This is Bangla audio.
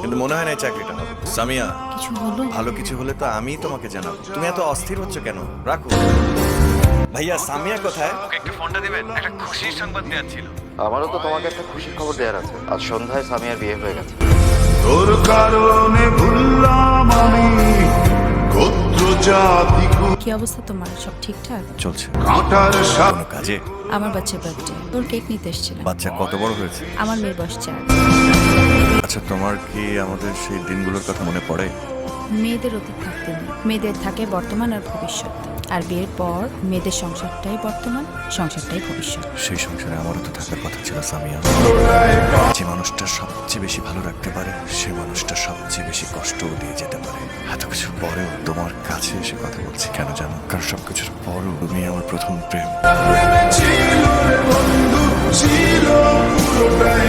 কিন্তু মনে হয় না এই চাকরিটা হবে। সামিয়া, কিছু হলো? ভালো কিছু হলে তো আমিই তোমাকে জানাবো। তুমি এত অস্থির হচ্ছ কেন? রাখো। ভাইয়া, সামিয়া কোথায়? ওকে একটু ফোনটা দিবেন, একটা খুশির সংবাদ দেওয়ার ছিল। আমারও তো তোমাকে একটা খুশির খবর দেওয়ার আছে। আজ সন্ধ্যায় সামিয়ার বিয়ে হয়ে গেছে। তোর কারণে ভুললাম আমি গোত্র জাতি কি অবস্থা তোমার? সব ঠিকঠাক? চলছে। কাঁটার সাপ কোনো কাজে? আমার বাচ্চার বার্থডে, তোর কেক নিতে এসেছিলাম। বাচ্চা কত বড় হয়েছে? আমার মেয়ের বয়স 4। আচ্ছা, তোমার কি আমাদের সেই দিনগুলোর কথা মনে পড়ে? মেয়েদের অতীত থাকতে নেই, মেয়েদের থাকে বর্তমান আর ভবিষ্যৎ। আর বিয়ের পর মেয়েদের সংসারটাই বর্তমান, সংসারটাই ভবিষ্যৎ। সেই সংসারে আমারও তো থাকার কথা ছিল সামিয়া। যে মানুষটা সবচেয়ে বেশি ভালো রাখতে পারে, সে মানুষটা সবচেয়ে বেশি কষ্টও দিয়ে যেতে পারে। এত কিছুর পরেও তোমার কাছে এসে কথা বলছি কেন জানো? কারণ সবকিছুর পরও তুমি আমার প্রথম প্রেম। ছিল রে বন্ধু, ছিল পুরোটাই